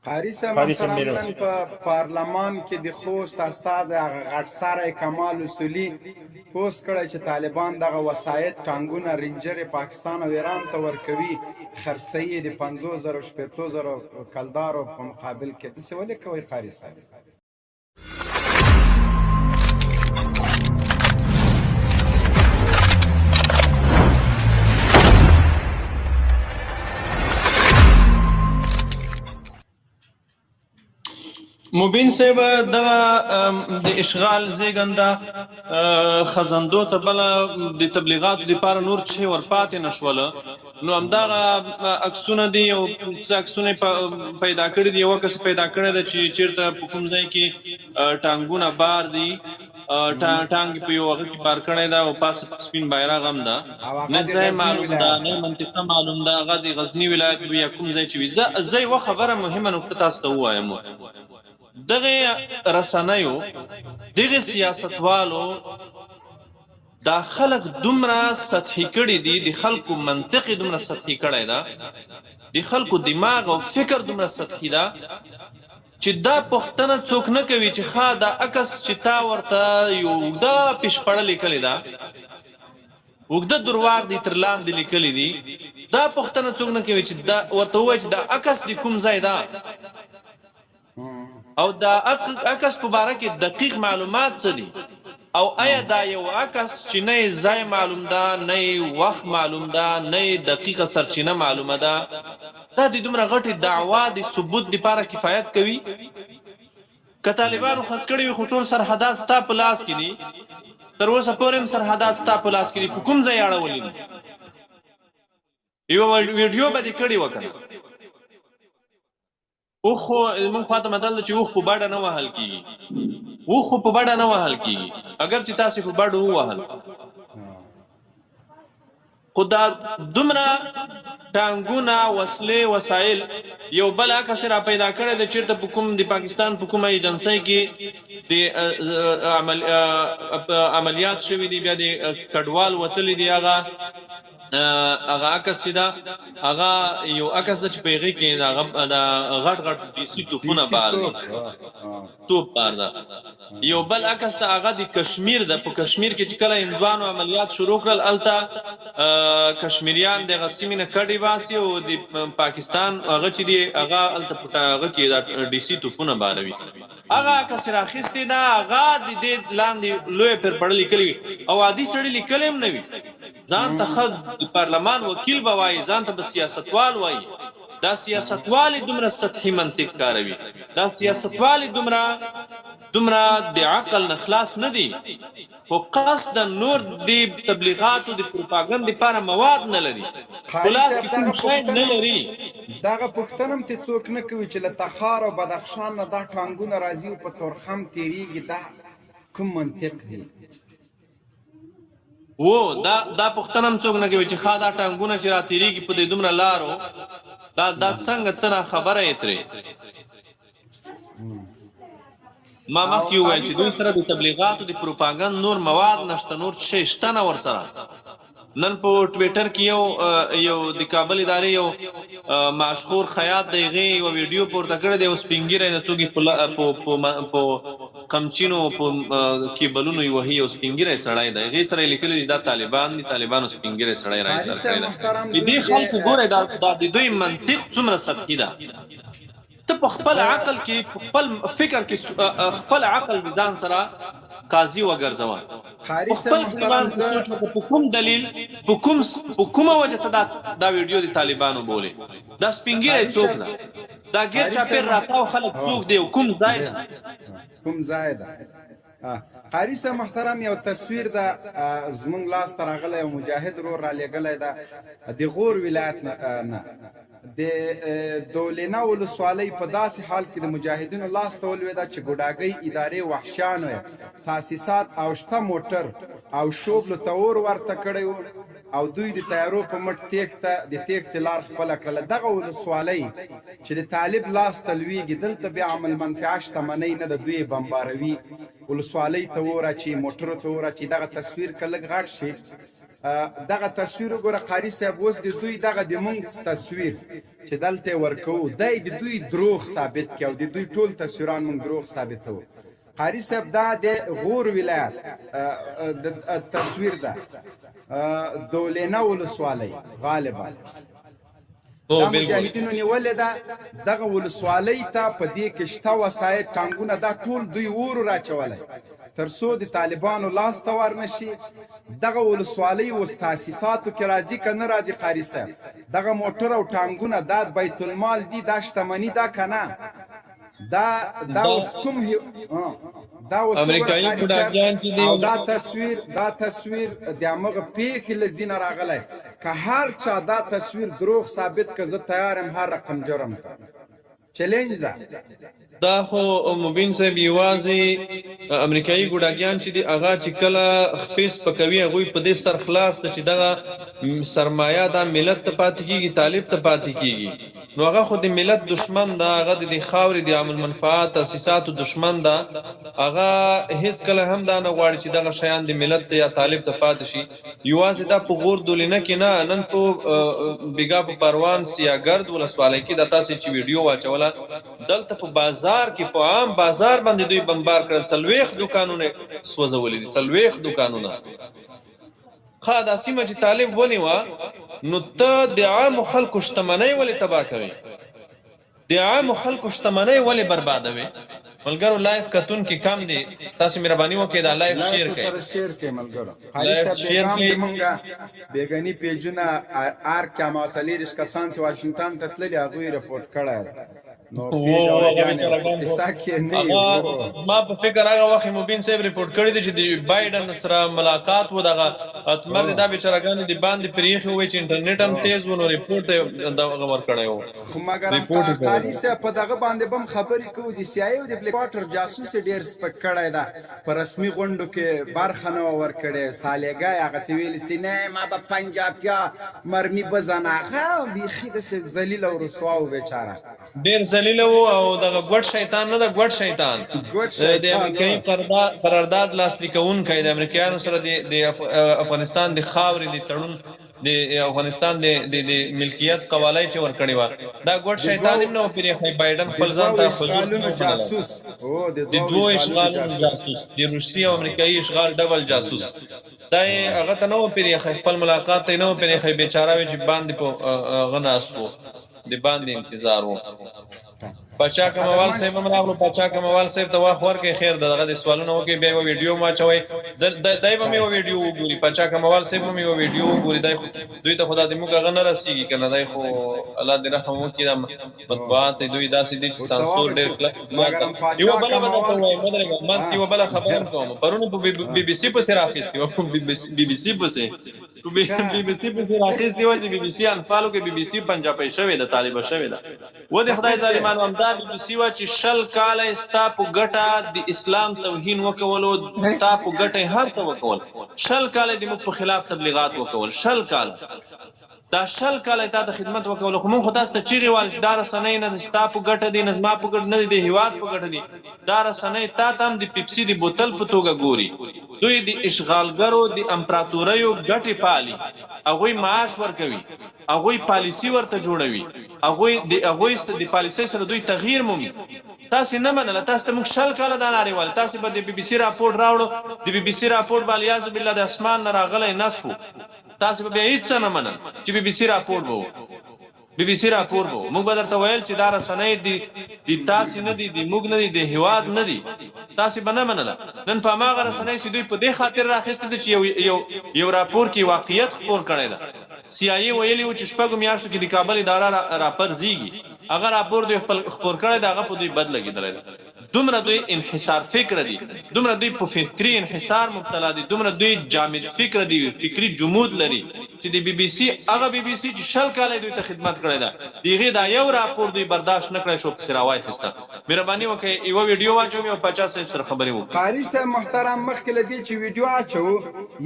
قاري صاحب محترم نن په پارلمان کې د خوست استاد غټسره کمال اصولي پوسټ کړی چې طالبان دغه وسایت ټانګونه رینجر پاکستان او ایران ته ورکوي خرڅي د 50000 شپږ کلدارو په مقابل کې د څه ولې کوي قاري صاحب؟ مبين صاحب دغه د اشغال زیګنده خزندو ته بل د تبلیغات لپاره نور څه ورپاتې نشوله نو همدغه عکسونه دي او څه عکسونه پیدا کړي دي یو کس پیدا کړی دی چې چیرته په کوم ځای کې ټانګونه بار دي ټانګ په یو هغه کې بار کړی دا او پاس سپین بیرغ هم ده نه ځای معلوم ده نه منطقه معلوم ده هغه د غزنوي ولایت یا کوم ځای چې وي زه یوه خبره مهمه نقطه تاسو ته ووایم دغه رسنیو دغه سیاستوالو دا خلق دومره سطحي کړي دي د خلکو منطق دومره سطحي کړی ده د خلکو دماغ او فکر دومره سطحي ده چې دا پښتنه څوک نه کوي چې ښه دا عکس چې تا ورته یو اوږده پیشپړه لیکلې ده اوږده درواغ دي تر لاندې لیکلي دي دا پښتنه څوک نه کوي چې دا ورته ووایي چې دا عکس د کوم ځای ده او دا عکس په باره کې دقیق معلومات څه دي او آیا دا یو عکس چې نه ځای معلوم ده نه وخت معلوم ده نه دقیقه سرچینه معلومه ده دا د دومره غټې دعوا د ثبوت لپاره کفایت کوي که طالبانو خرڅ کړي وي خو ټول سرحدات ستا په لاس کې دي تر اوسه پورې هم سرحدات ستا په لاس کې دي په کوم ځای اړولي دي یو ویډیو به دې کړې وکړه اوخو موږ خواته متل چې اوخ په باډه نه وهل کیږي اوخ په باډه نه وهل کیږي اگر چې تاسو په باډه ووهل خدا دومره ټانګونه وسلې وسایل یو بل کس را پیدا کړی د چیرته په کوم د پاکستان په کومه ایجنسی کې د عملیات شوي دي بیا د کډوال وتلی دی هغه عکس چې دا هغه یو عکس د چې په هغې کې د غټ غټ ډیسي توپونه بار دي توپ بار ده یو بل عکس ته هغه د کشمیر ده په کشمیر کې چې کله هندوانو عملیات شروع کړل هلته کشمیریان دغه سیمې نه کډې باسي او د پاکستان هغه چې دی هغه هلته هغه کې د ډیسي توپونه باروي هغه عکس راخیستې ده هغه د دې لاندې لویه پرپړه لیکلي او عادي سړي لیکلی هم نه وي ځان ته ښه د پارلمان وکیل به وایي ځان ته به سیاستوال وایي دا سیاستوالې دومره سطحي منطق کاروي دا سیاستوالې دومره د عقل نه خلاص نه دي خو قصدا نور د تبلیغاتو د پروپاګند لپاره مواد نه لري خلاص کې کوم شی نه لري دغه پوښتنه هم ته څوک نه کوي چې له تخار او بدخشان نه دا ټانګونه راځي او په تورخم تېرېږي دا کوم منطق دی دا پښتنه هم څوک نه کوي چې ښه دا ټانګونه چې را تېرېږي په دې دومره لارو دا څنګه ته نه خبره یې ترې ما مخکې وویل چې دوی سره د تبلیغاتو د پروپاګند نور مواد نشته نور شی شته نه ورسره نن په ټویټر کې یو د کابل ادارې یو مشهور خیاط د هغې یوه ویډیو پورته کړی دی اوس سپین ږیری د څوک په قمچینو په کیبلونو یې وهي یو سپین ږیری سړی دی هغې سره یې لیکلي دي دا طالبان دي طالبانو سپین ږیری سړی راایستل کړی دی د دې خلکو ګوره دا د دوی منطق څومره سطحي ده ته په خپل عقل کې په خپل فکر کې خپل عقل د ځان سره قاضي وګرځوه خپل خپلوان سوچ وکړه په کوم دلیل په کومه وجه ته دا ویډیو د طالبانو بولي دا سپین ږیری څوک ده دا ګیر چاپېر راتاو خلک څوک دی کوم ځای ده قاري صاحب محترم یو تصویر ده زمونږ لاس ته راغلی یو مجاهد ورور رالیږلی ده د غور ولایت نه د دولینه ولسوالۍ په داسې حال کې د مجاهدینو لاس ته ولوېده چې ګوډاګۍ ادارې وحشیانو تاسیسات او شته موټر او شوبلو ته اور ورته کړی و او دوی د تیارو په مټ تیښتې لار خپله کړله دغه ولسوالۍ چې د طالب لاس ته لویږي دلته بیا عمل منفعه شتمنۍ نه ده دوی بمباروي ولسوالۍ ته اور اچي موټرو ته اور اچي دغه تصویر که لږ غټ شي دغه تصویر وګوره قاری صاحب اوس د دوی دغه د مونږ تصویر چې دلته ورکو دای د دوی دروغ ثابت کړو د دوی ټول تصویران مونږ دروغ ثابتو قاری صاحب دا د غور ولایت د تصویر ده دولینه ولسوالۍ غالبا دا مجاهدینو نیولې ده دغه ولسوالۍ ته په دې کې شته وسایل ټانګونه دا ټول دوی ورو راچولی تر څو د طالبانو لاس ته ورنشي دغه ولسوالۍ اوس تاسیساتو کې راځي که نه راځي قاري صاحب دغه موټر او ټانګونه دا بیت المال دي دا شتمني ده که نه دا اوس کوم دا اوس امریکایي ګوډاګیان چې دي دا تصویر د همغه پیښې له ځینه راغلی که هر چا دا تصویر دروغ ثابت که زه تیار یم هر رقم جرم ته چیلنج ده دا خو مبین صاحب یوازې امریکایي ګوډاګیان چې دي هغه چې کله خپې سپکوي هغوی په دې سر خلاص ده چې دغه سرمایه دا ملت ته پاتې کېږي طالب ته پاتې کېږي نو هغه خو د ملت دشمن ده هغه د دې خاورې د عامل منفعات تاسیساتو دشمن ده هغه هیڅ کله هم دا نه غواړي چې دغه شیان د ملت ته یا طالب ته پاتې شي یوازې دا په غور دولینه کې نه نن په بیګا په پروان سیاګرد ولسوالۍ کې د تاسې چې ویډیو واچوله دلته په بازار کې په عام بازار باندې دوی بمبار کړل 40 دوکانونه سوځولي دي 40 دوکانونه خا دا سیمه چې طالب ونیوه نو ته د عام خلکو شتمنۍ ولې تباه کوي د عام خلکو شتمنۍ ولې بربادوي ملګرو لایف کتون کې کم دي تاسو مهرباني وکړئ دا لایف شیر کړئ شیر کړئ ملګرو خالص شیر کړئ مونږه بیگانی پیجونه ار کما څلېرش کسان چې واشنگټن ته تللي هغوی رپورټ کړی نو ما په فکر هغه وخت مبین صاحب ریپورټ کړی دی چې د بایدن سره ملاقات و دغه اتمر دا بیچارهګان دي باندې پریخي وای چې انټرنیټ هم تیز و نو ریپورټ دا غور کړی و خو مګر قاری صاحب په دغه باندې بم خبرې کوي د سی آی او د بلیک واټر جاسوس ډیر سپک کړی دا په رسمي غونډو کې برخه نه ورکړي سالېګا هغه چې ویل سي نه ما به پنجابیا مرمي بزنه هغه بیخي د ذلیل او رسوا و بیچاره ډیر ذلیل او دغه ګډ شیطان نه د ګډ شیطان د امریکایي قرارداد لاسلیکون کوي د امریکایانو سره د افغانستان د خاورې د تړون د افغانستان د ملکیت قواله چې ورکړی و دا ګډ شیطان هم نو پیری خی بایدن خپل ځان ته حضور جاسوس او د دوه اشغالونو جاسوس د روسي او امریکایي اشغال ډبل جاسوس دا هغه ته نو پیری خپل ملاقات ته نو پیری خی بیچاره وي چې باندې په غناستو د باندې انتظار وو پچا کموال صاحب راغلو پچا کموال صاحب ته واخ ورکه خیر دغه د سوالونو وکي به ویډیو ما چوي دایو مې ویډیو وګوري پچا کموال صاحب مې ویډیو وګوري دوی ته خدای دې موږ غن راسيږي کنه دای خو الله دې رحم وکړي د مطبوعات دوی داسې دي چې سانسور ډېر کلک یو بل بدل وای مدرګ مانس یو بل خبرم کوم پرونه په بي بي سي په سر اخیستي او بي بي سي په سر بي بي سي په سر اخیستي و چې بي بي سي انفالو کې بي بي سي پنجابي شوی د طالب شوی دا و د خدای ظالمانو امدا بي بي سي وا چې شل کال استا په ګټه د اسلام توهین وکولو استا په ګټه هر څه وکول شل کال د مخ په خلاف تبلیغات وکول شل کال دا شل کال ته خدمت وکول خو مونږ خو تاسو ته چیرې والدار سنې نه استا په ګټه دي نظم په ګټه نه دي هیواد په ګټه دي دار سنې تا تم د پیپسي دی بوتل په توګه ګوري دوی د اشغالګرو د امپراتوریو ګټې پالي هغوی معاش ورکوي هغوی پالیسی ورته جوړوي هغوی د پالیسۍ سره دوی تغییر مومي تاسو نه منله تاسو ته موږ شل کاله دا لارې ول تاسو به د بي بي سي راپورټ راوړو د بي بي سي راپورټ بالیاذ بالله د اسمان نه راغلی نسو تاسو به هیڅ نه منل چې بي بي سي راپورټ وو بي بي سي راپورټ وو موږ به درته ویل چې دا رسنۍ دي تاسو نه دي موږ نه دي د هیواد نه دي تاسو به نه منله نن په ماغه رسنۍ چې دوی په دې خاطر راخسته دي چې یو راپور کې واقعیت خبر کړی ده سی آی ویلی و چې شپږ میاشتو کې د کابل اداره راپر زیږي هغه راپور دوی خبر کړی دا هغه په دوی بد لګیدل دومره دوی انحصار فکر دي دومره دوی په فکری انحصار مبتلا دي دومره دوی جامد فکر دي فکری جمود لري چې د بي بي سي هغه بي بي سي چې شل کال دوی ته خدمت کړی دا دیغه دا یو راپور دوی برداشت نه کړی شو په سراوای خسته مهرباني وکړئ یو ویډیو واچوم یو 50 سره خبرې وکړم قاری صاحب محترم مخکې لدی چې ویډیو اچو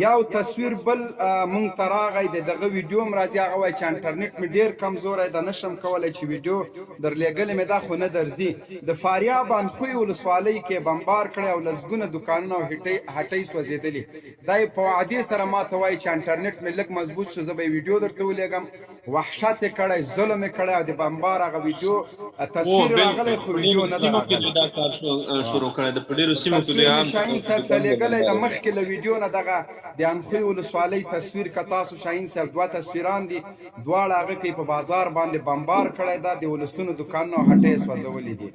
یو تصویر بل مونږ تراغی دغه ویډیو مرضی هغه وای چې انټرنیټ می ډیر کمزور دی نشم کولای چې ویډیو درلېګل مې دا خو نه درځي د فاریاب ان خو ولسوالۍ کې بمبار کړی او لسګونه دکانونه او هټۍ سوځېدلي. دا یې په وعدې سره ما ته وایي چې انټرنیټ مې لږ مضبوط شو زه به یې ویډیو درته ولیږم. وحشت یې کړی، ظلم یې کړی او د بمبار هغه ویډیو تصویر راغلی خو ویډیو نه ده راغلی. دا کار شروع کړی د په ډېرو سیمو کې تصویر شاهین صاحب ته لیږلی د مخکې له ویډیو نه دغه د انخوی ولسوالۍ تصویر که تاسو شاهین صاحب دوه تصویران دي دواړه هغه کې په بازار باندې بمبار کړی ده، د ولسونو دکانونه او هټۍ یې سوځولي دي.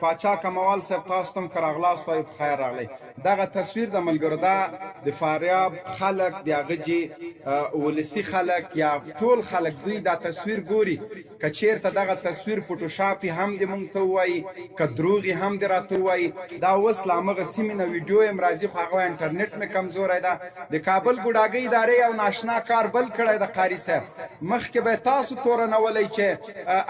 پاچا کموال صاحب تاسو ته هم که راغلاست وایو په خیر راغلی. دغه تصویر د ملګرو دا د فاریاب خلک د هغه جي ولسي خلک یا ټول خلک دوی دا تصویر ګوري. که چېرته دغه تصویر فوټوشاپ هم دې موږ ته ووایي که دروغ هم دې راته ووایي دا اوس له همغه سیمې نه ویډیو یم راځي خو هغه انټرنیټ مې کمزوری ده. د کابل ګوډاګۍ ادارې یو ناشنا کار بل کړی د قاري صاحب. مخکې به تاسو تورنولی چې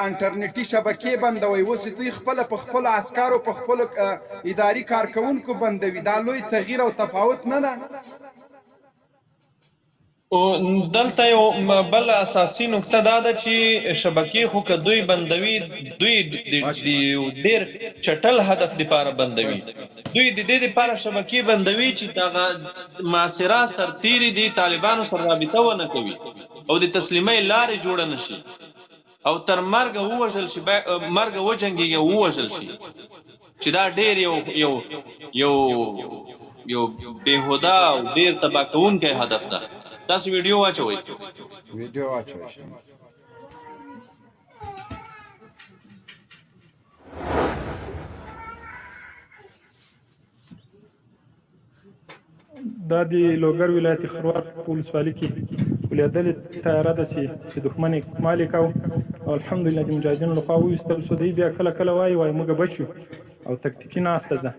انټرنیټي شبکې بندوي، اوس دوی خپله په خپلو عسکرو په خپلو اداري کارکوونکو بندوي. دا لوی تغییر او تفاوت نه ده. دلته یو بل اساسي نقطه دا ده چې شبکې خو که دوی بندوي دوی د ډېر چټل هدف دپاره بندوي. دوی د دې دپاره شبکې بندوي چې دغه معاصره سرتېري دي طالبانو سره رابطه ونه کوي او د تسلیمۍ لارې جوړه نه شي او تر مرګه ووژل شي، مرګه وجنګېږي او ووژل شي چې دا ډېر یو بېهوده او ډېر تباه کوونکی هدف ده. تاسو ویډیو واچوئ. ویډیو واچوئ. دا د لوګر ولایت خروار ولسوالۍ کې ولیدلې تیاره ده چې دښمن یې مال یې کوو او الحمدلله د مجاهدینو لخوا وویستل شو. دوی بیا کله کله وایي موږ بچ یو او تکتیکي ناسته ده.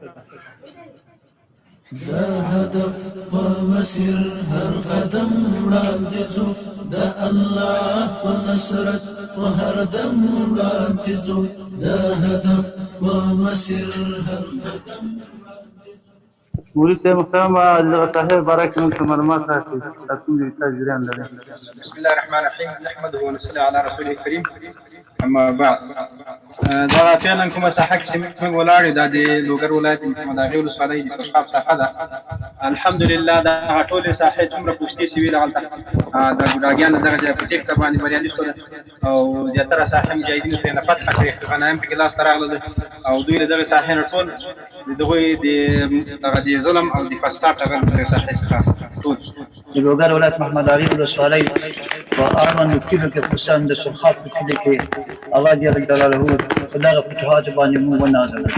دا هدف په مسیر هر قدم وړاندې ځو، د الله په نصرت په هر دم وړاندې ځو، دا هدف په مسیر هر قدم. مولوي صاحب محترم دغه صاحب باره کې موږ ته معلومات راکړئ تاسو دې تاسو جریان لرئ. بسم الله الرحمن الرحیم نحمده ونصلي على رسوله الكريم اما بعد. دا فعلا کومه ساحه کې موږ ولاړ یو دا د لوګر ولایت محمد اغې ولسوالۍ د پشتو ساحه ده. الحمدلله دا ټولې ساحې څومره پوښتې شوي دغلته د ګوډاګیانو دغه ځای په ټیک باندې بریالي شول او زیاتره ساحې مجاهدینو ترېنه فتح کړې، غنایم پکې لاسته راغله او دوی له دغې ساحې نه ټول د دغوی د ظلم او د فساد هغه دغې ساحې څخه ټول د لوګر ولایت محمد اغې ولسوالۍ په اړوندو کلیو کې خصوصا د سرخاس په کلي کې الله جل جلاله په دغه فتوحاتو باندې موږ ونازوو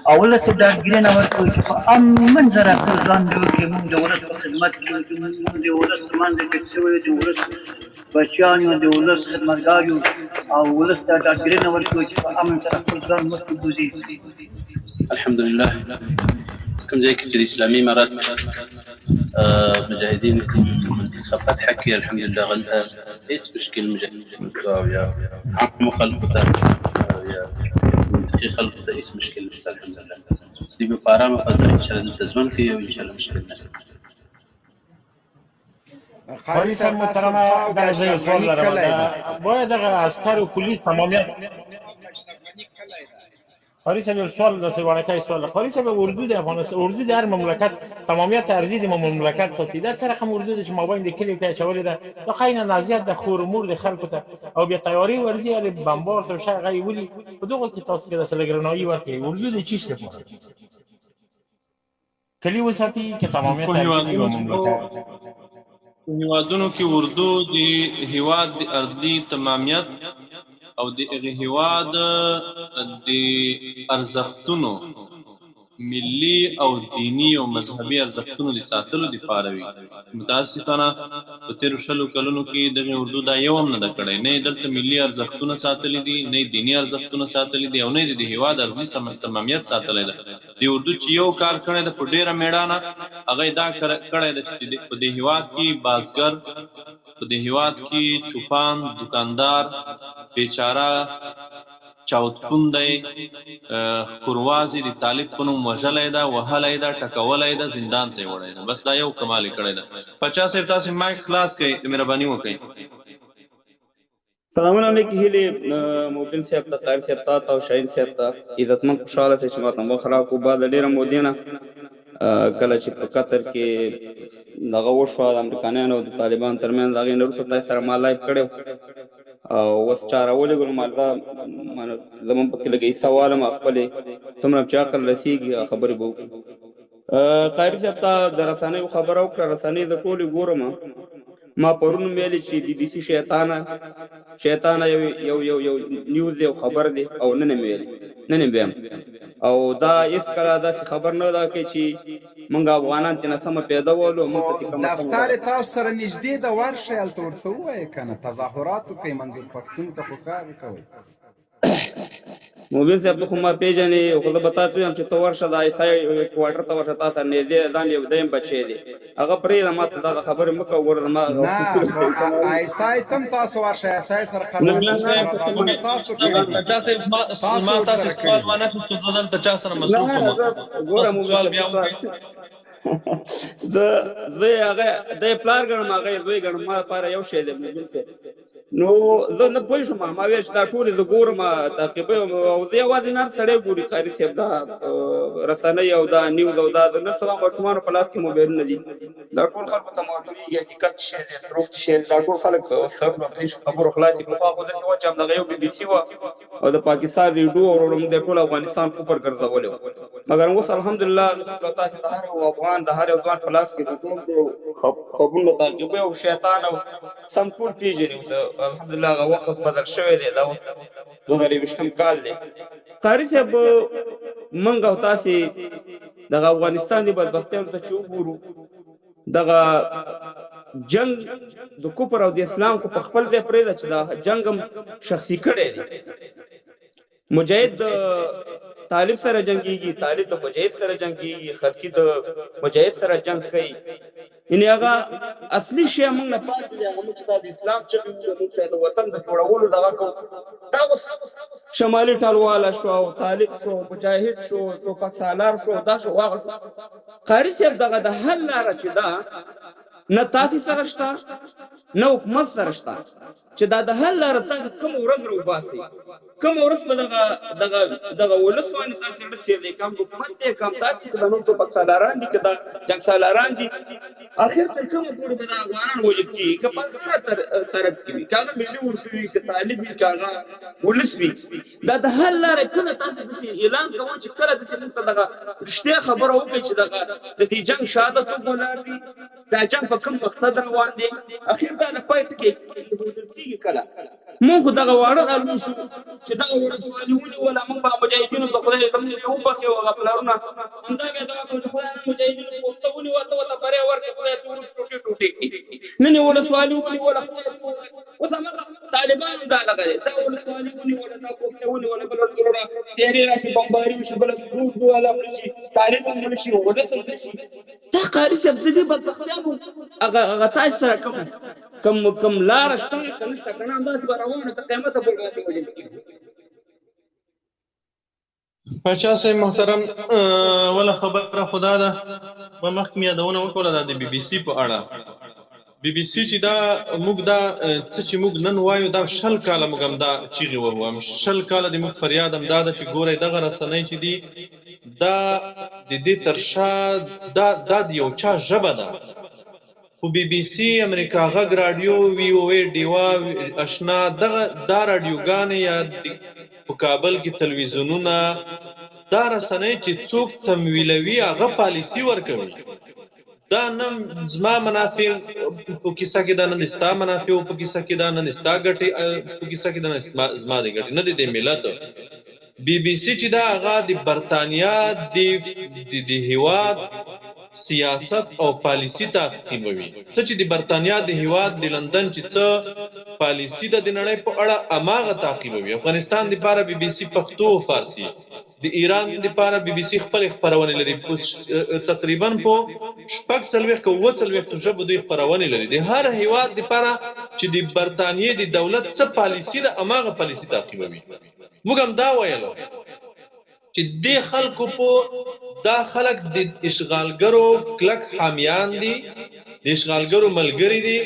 او ولس ته ډاډګیري نه ورکوو چې په امن ذرا ځان کې موږ د ولس په خدمت کې موږ د ولس په منځ کې شوی د ولس بچیان یو د ولس خدمتګار یو او ولس ته ډاډګیري نه ورکوو چې په امن سره خپل ځان مخکې بوځي. الحمدلله کوم ځای کې چې د اسلامي امارات مجاهدین فتح کې الحمدلله غلطه هیڅ مشکل مجاهدین او یا عام خلکو ته یا منطقي خلکو ته هیڅ مشکل نشته الحمدلله. دوی به په ارامه فضا ان شاء الله دلته ژوند کوي او ان شاء الله مشکل نشته. قاري صاحب محترمه دا یو سوال لرم باید دغه عسکر او پولیس تمامیت قاری صاحب یو سوال داسې وړاندې سوال قاری صاحب اردو د افغانستان اردو د هر مملکت تمامیت ارزي د مملکت ساتي دا څه رقم اردو د چې مابین د کلیو کې اچولې ده دا خاينه نازیات د خور مور د خلکو ته او بیا تیاری ورزي لري بمبار او شای غي ولي په دغه کې تاسو کې د سلګرنوي ورکي اردو د چی څه کلیو ساتي کې تمامیت ارزي د مملکت هیوادونو کې اردو د هیواد د ارضي تمامیت او د هغه هیواد د ارزښتونو ملي او دینی او مذهبي ارزښتونو د ساتلو لپاره وي. متاسفانه په تیر شلو کلونو کې دغه اردو دا یو هم نه کړی، نه دلته ملي ارزښتونه ساتلي دي، نه دینی ارزښتونه ساتلي دي او نه د هیواد ارضي تمامیت ساتلی ده. د اردو چې یو کار کړی ده په ډیره میړانه هغه دا کړی ده چې په دې هیواد کې بازګر، په دې هیواد کې چوپان، دکاندار، بیچاره، چاوتپوندی، کوروازی د طالب په نوم وژلی ده، وهلی ده، ټکولی ده، زندان ته یې وړی ده. بس دا یو کمال یې کړی ده. پاچا صاحب تاسې مایک خلاص کړئ، مهرباني وکړئ. سلامونه علیکم هیلې مبین صاحب ته قاری صاحب ته او شاهین صاحب ته عزتمن خوشحاله شئ چې ماته مخ راکړو بعد ډېره مودې نه کله چې په قطر کې دغه وشوه د امریکایانو او د طالبانو ترمنځ د هغې نه وروسته تاسې سره ما لایف کړی او اوس چا راولېږلو ما زمون پکې لږ حصه والم خپلې څومره چې عقل رسېږي خبرې به وکړو قاری صاحب ته د رسنیو خبره وکړه رسنۍ د ټولې ګورم ما پرون ویلي چې بي بي سي شیطانه یو نیوز دی او خبر دی او نن مې ویلي نن مې ویم او دا هېڅکله داسې خبر نه ده کوي چې موږ افغانان چې ناسمه پیدا ولو دفتر تاسو سره نږدې ده ورشئ هلته ورته ووایئ که نه تظاهرات وکړئ منظور پښتون ته خو کار کوئ مبین صاحب ته خو ما پېژنې خو زه به تا ته ویم چې ته ورشه د ایسای کوارټر ته ورشه تا سره نږدې ځان یو دیم بچی دی هغه پرېږده ما ته دا خبرې مه کوه ګوره زما نه ایسای ته هم تاسو ورشئ ایسای سره چا تاسې سوال ونه کړو چې زه دلته چا سره مصروف یم سوال بیا زه هغه د پلار ګڼم هغه یې زوی ګڼم ما لپاره یو شی دی مبین صاحب نو زه نه پوه شوم ما ویل چې دا ټولې زه ګورم تعقیبوم او زه یوازې نه سړی ګوري قاري صاحب دا رسنۍ او دا نیوز او دا د نن سبا ماشومانو په لاس کې موبایلونه دي دا ټول خلکو ته معلومېږي حقیقت شی دی دروغ شی دی دا ټول خلک سر خبرو خلاصې پخوا خو داسې وه چې همدغه یو بي بي سي وه او د پاکستان ریډیو اورو موږ د ټول افغانستان کفر ګرځولی و مګر اوس الحمدلله تاسې د هر یو افغان د هر یو ځوان په لاس کې د ټول خبرونه تعقیبوي او شیطان او سم ټول پېژني الحمدلله هغه وخت بدل شوی دی دا اوس 2020 کال دی قاري صاحب موږ او تاسې دغه افغانستان د بدبختیانو ته چې وګورو دغه جنگ د کفر او د اسلام خو په خپل ځای پرېږده چې دا جنګ هم شخصي کړی دی مجاهد د طالب سره جنګېږي طالب د مجاهد سره جنګېږي خلقي د مجاهد سره جنګ کوي یعنې هغه اصلي شی موږ نه پاتې دی هغه موږ چې دا د اسلام چغې وو موږ چې د وطن د جوړولو دغه کوو دا اوس شمالي ټالواله شو او طالب شو مجاهد شو ټوپک سالار شو دا شو هغه شو قاري صاحب دغه د حل لاره چې ده نه تاسې سره شته نه حکومت سره شته چې دا د حل لاره تاسې کومه ورځ راوباسئ کومه ورځ به دغه ولس باندې تاسې رسېدئ که هم حکومت دی که هم تاسې که د نور ټوپک سالاران دي که د جنګ سالاران دي اخر تر کومه پورې به د افغانان وژل کېږي که په هره طرف کې وي که هغه ملي اردو وي که طالب وي که هغه ولس وي دا د حل لارې کله تاسې داسې اعلان کوئ چې کله داسې موږ ته دغه رښتیا خبره وکړئ چې دغه د دې جنګ شهادت څوک ولاړ دي دا جنګ په کوم مقصد روان دی اخر دا د پای ټکی کېږي کله موږ خو دغه واړه رالوی شو چې دغه ولسوالي ونیوله موږ به مجاهدینو ته خدای زموږ وبخښي او هغه پلرونه همدا بیا دغه کوم چې خدای مجاهدینو پوسته ونیوه ته ورته بری ورکړي خدای ته ټوټې ټوټې نن یې ولسوالي ونیوله اوس هماغه طالبانو دا دغه دی دا ولسوالي ونیوله دا پوسته ونیوله بله ورځ تیارې راشي بمباري وشي بله ورځ والا مړه شي طالب هم مړه شي ولس هم مړه شي دا قاري صاحب د دې بدبختیانو هغه تاسې سره کم لاره شته که نشته که نه همداسې به روانه تر قیامته پورې داسې وژل کېږي پاچا صاحب محترم وله خبره خو دا ده ما مخکې مې یادونه وکړله دا د بي بي سي په اړه بي بي سي چې دا موږ دا څه چې موږ نن وایو دا 20 کاله موږ هم دا چیغې وهو 20 کاله د موږ فریاد هم دا ده چې ګورئ دغه رسنۍ چې دي دا د دې تر شا دا د یو چا ژبه ده خو بي بي سي امریکا غږ راډیو وي او اے ډیوا اشنا دغه دا راډیوګانې یا په کابل کې تلویزیونونه دا رسنۍ چې څوک تمویلوي هغه پالیسي ورکوي دا نه زما منافع په کیسه کې دا نه ستا منافع په کیسه کې دا نه ستا ګټې په کیسه کې دا نه زما د ګټې نه د ملت بي بي سي چې دا هغه د برتانیا د هیواد سیاست او پالیسی تعقیبوي څه چې د برتانیا د هیواد د لندن چې څه پالیسی د نړۍ په اړه اماغه تعقیبوي افغانستان د لپاره بي بي سي پښتو او فارسی د ایران د لپاره بي بي سي خپل خبرونه لري تقریبا په شپږ څلوېښت که اووه څلوېښتو ژبو دوی خبرونه لري د هر هیواد د لپاره چې د برتانیې د دولت څه پالیسی د اماغه پالیسی تعقیبوي موږ هم دا ویلو چې د خلکو په دا خلک د اشغالګرو کلک حامیان دي د اشغالګرو ملګری دي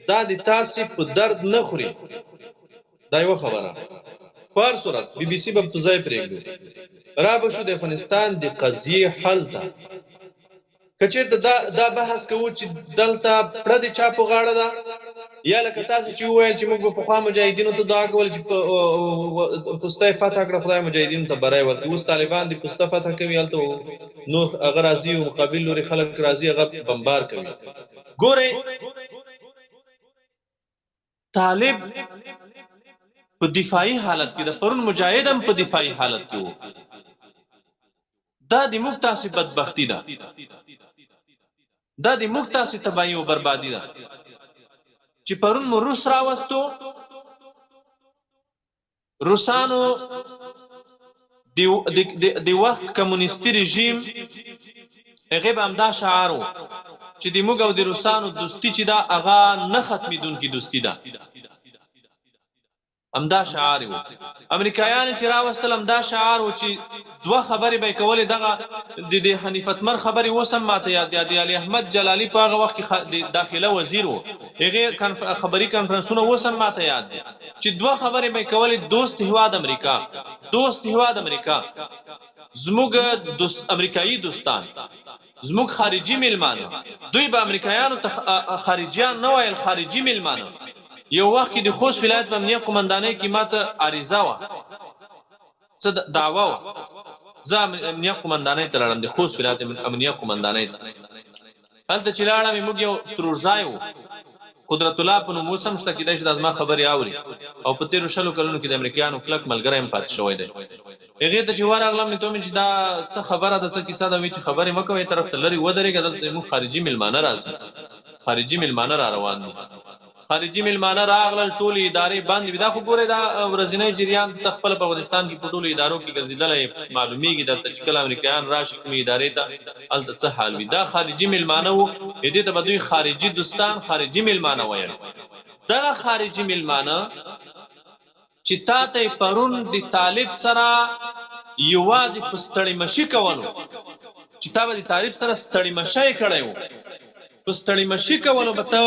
دا د تاسې په درد نه خوري دا یو خبره. په هر صورت بي بي سي به په ځای پرېږدو، را به شو د افغانستان د قضیې حل ته. که چېرته دا بحث کوو چې دلته پړه د چا په غاړه ده، یا لکه تاسو چې وویل چې موږ به پخوا مجاهدینو ته دعا کول چې پسته یې فتح کړه، خدای مجاهدینو ته بری ورکړي. اوس طالبان د پسته فتح کوي، هلته نور هغه راځي او مقابل لوري خلک راځي هغه بمبار کوي. ګورئ طالب په دفاعي حالت کې د پرون مجاهد هم په دفاعي حالت کې وو. دا د موږ تاسې بدبختي ده، دا د موږ تاسې تباهي او بربادي ده چې پرون مو روس راوستو. روسانو د وخت کمونیستي رژیم هغې به همدا شعار و چې د موږ او د روسانو دوستي چې ده هغه نه ختمېدونکې دوستي ده. همدا شعار و. امریکایان چې راوستل همدا شعار و چې دوه خبرې به یې کولې. دغه د حنیفتمر خبرې اوس هم ماته یاد دي. د علي احمد جلالي په هغه وخت کې د داخله وزیر و، هغې خبري کنفرانسونه اوس هم ماته یاد دي چې دوه خبرې به یې کولې. دوست هیواد امریکا، دوست هیواد امریکا، زموږ امریکایي دوستان، زموږ خارجي میلمانه. دوی به امریکایانو ته خارجیان نه ویل، خارجي میلمانه. یو وخت کې د خوست ولایت په امنیه قمندانۍ کې ما څه عریضه وه، څه دعوه وه. زه امنیه قمندانۍ ته لاړم، د خوست ولایت امنیه قمندانۍ ته. هلته چې لاړم موږ یو ترورځای و، قدرت الله په نوم اوس هم شته، کېدای شي دا زما خبرې اوري، او په تېرو 20 کلونو کې د امریکایانو کلک ملګری هم پاتې شوی دی. هغې ته چې ورغلم نو ته مې چې دا څه خبره ده، څه کیسه ده، وایي چې خبرې مه کوئ، طرف ته لرې ودرېږه، دلته زموږ خارجي میلمانه راځي، خارجي میلمانه را روان دي. خارجي میلمانه راغلل، ټولې ادارې بند وي. دا خو ګورئ دا ورځنی جریان ته خپله په افغانستان کې په ټولو ادارو کې ګرځېدلی معلومیږي درته چې کله امریکایان راشي کومې ادارې ته هلته څه حال وي. دا خارجي میلمانه وو، دې ته به دوی خارجي دوستان، خارجي میلمانه ویل. دغه خارجي میلمانه چې تا ته یې پرون د طالب سره یوازې په ستړې مشي کولو، چې تا به د طالب سره ستړې مشی کړی و، په ستړې مشي کولو به ته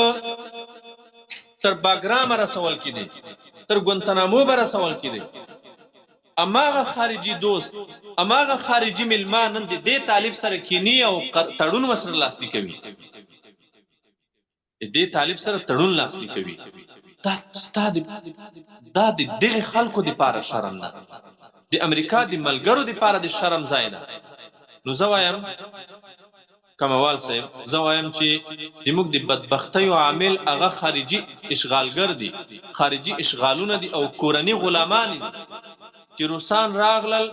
تر باګرامه رسول کېدی، تر ګونتنامو به رسول کېدی. اماغه خارجي دوست، اماغه خارجي میلمان نن د دې طالب سره کینی او تړون ورسره لاسلیک کوي، د دې طالب سره تړون لاسلیک کوي. دا د دغه خلکو دپاره شرم ده، د امریکا د ملګرو دپاره د شرم ځای ده. نو زه وایم کموال صاحب، زه وایم چې زموږ د بدبختیو عامل هغه خارجي اشغالګر دي، خارجي اشغالونه دي او کورني غلامان دي چې روسان راغلل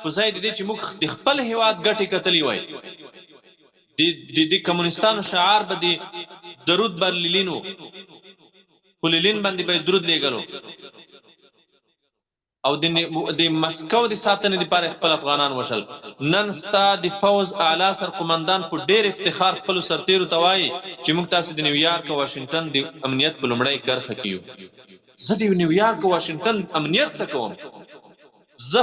په ځای د دې چې موږ د خپل هیواد ګټې کتلې وای. د کمونیستانو شعار به د درود بر لیلینو، په لیلین باندې به درود لیږلو، او د مسکو د ساتنې لپاره خپل افغانان وشل. نن ستا د فوز اعلی سرقمندان په ډېر افتخار خپلو سرتیرو ته وایي چې موږ تاسو د نیویارک او واشنګټن د امنیت په لومړۍ کرښه کې یو. زه د نیویارک او واشنګټن امنیت څه کوم؟ زه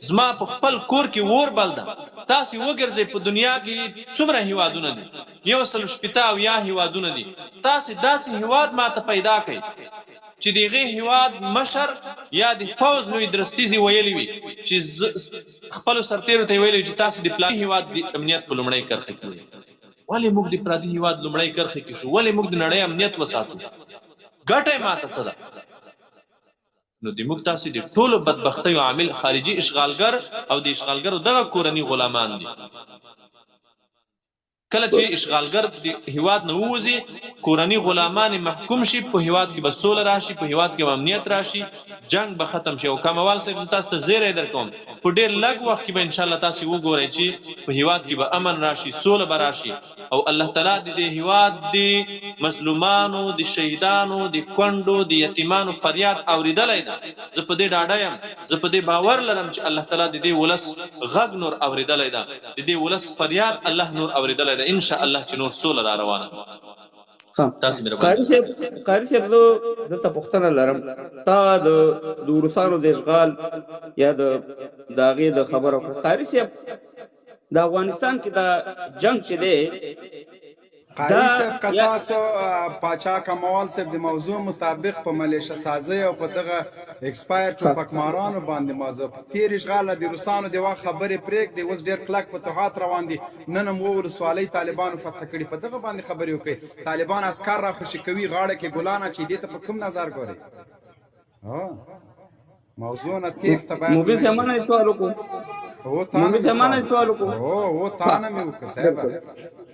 زما په خپل کور کې اور بل ده. تاسې وګرځئ په دنیا کې څومره هیوادونه دي، 180 هیوادونه دي. تاسې داسې هیواد ماته پیدا کړئ چې دغه هیواد مشر یا د فوز لوی درستیزي ویلی وي چې خپل سرتیرو ته ویلی چې تاسو د پلان هیواد د امنیت په لومړۍ کرښه کې وي. ولې موږ د پردي هیواد لومړۍ کرښه کې شو؟ ولې موږ د نړۍ امنیت وساتو؟ ګټه یې ماته څه ده؟ نو د موږ تاسې د ټولو بدبختیو عامل خارجي اشغالګر او د اشغالګرو دغه کورني غلامان دي. کله چې اشغالګر د هیواد نه ووځي، کورني غلامان محکوم شي، په هیواد کې به سوله راشي، په هیواد کې به امنیت راشي، جنگ به ختم شي. او کموال صاحب زه تاسو ته زیری درکوم په ډېر لږ وخت کې به انشاءالله تاسې وګورئ چې په هیواد کې به امن راشي، سوله به راشي، او الله تعالی د دې هیواد د مظلومانو، د شهیدانو، د کونډو، د یتیمانو فریاد اورېدلی ده. زه په دې ډاډه یم، زه په دې باور لرم چې الله تعالی د دې ولس غږ نور اورېدلی ده، د دې ولس فریاد الله نور اورېدلی ده. ان شاء الله چې نور سوله را روانه. تاسو قاری صاحب دلته پوښتنه لرم، تا د روسانو د اشغال یا د هغې د خبرو قاری صاحب د افغانستان کې د جنگ چې دی قاری صاحب که تاسو پاچا کموال صاحب د موضوع مطابق په ملیشه سازی او په دغه ایکسپایر ټوپکمارانو باندې موضوع تیر اشغال د روسانو د وخت خبرې پرېږدي اوس ډېر کلک فتوحات روان دي نن هم ولسوالۍ طالبانو فتح کړي په دغه باندې خبرې وکړي طالبان عسکر را خوشي کوي غاړه کې ګلان چې دې ته په کوم نظر ګوري موضوع نه تیښته باید مبین زمانه سوال وکړو مبین زمانه سوال وکړو او تا نه مې وکړه صاحب